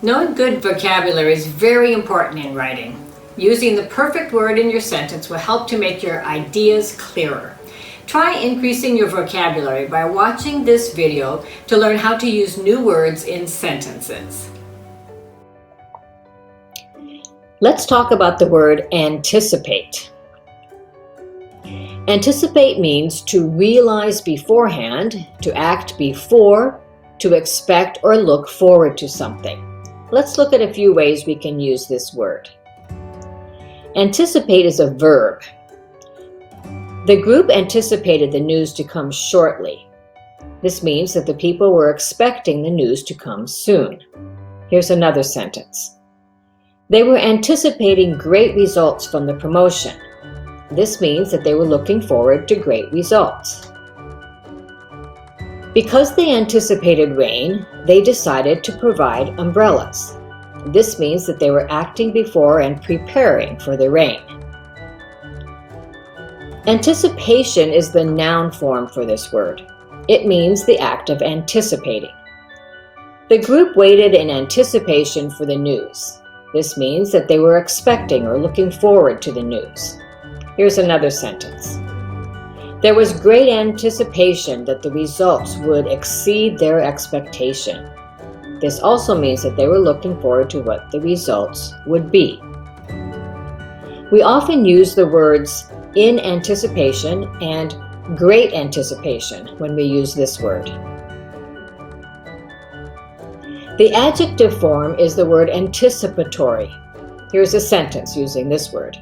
Knowing good vocabulary is very important in writing. Using the perfect word in your sentence will help to make your ideas clearer. Try increasing your vocabulary by watching this video to learn how to use new words in sentences. Let's talk about the word anticipate. Anticipate means to realize beforehand, to act before, to expect or look forward to something. Let's look at a few ways we can use this word. Anticipate is a verb. The group anticipated the news to come shortly. This means that the people were expecting the news to come soon. Here's another sentence. They were anticipating great results from the promotion. This means that they were looking forward to great results. Because they anticipated rain, they decided to provide umbrellas. This means that they were acting before and preparing for the rain. Anticipation is the noun form for this word. It means the act of anticipating. The group waited in anticipation for the news. This means that they were expecting or looking forward to the news. Here's another sentence. There was great anticipation that the results would exceed their expectation. This also means that they were looking forward to what the results would be. We often use the words in anticipation and great anticipation when we use this word. The adjective form is the word anticipatory. Here's a sentence using this word.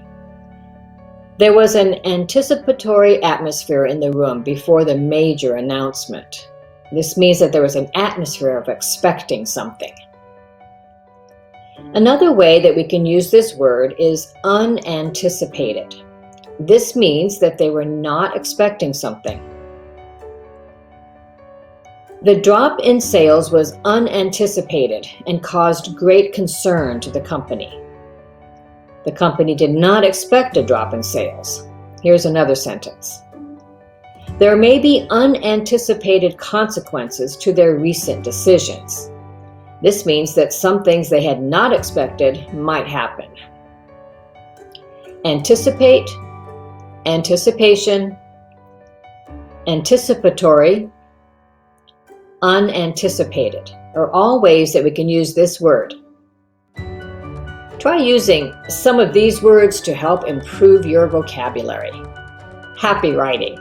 There was an anticipatory atmosphere in the room before the major announcement. This means that there was an atmosphere of expecting something. Another way that we can use this word is unanticipated. This means that they were not expecting something. The drop in sales was unanticipated and caused great concern to the company. The company did not expect a drop in sales. Here's another sentence. There may be unanticipated consequences to their recent decisions. This means that some things they had not expected might happen. Anticipate, anticipation, anticipatory, unanticipated are all ways that we can use this word. Try using some of these words to help improve your vocabulary. Happy writing!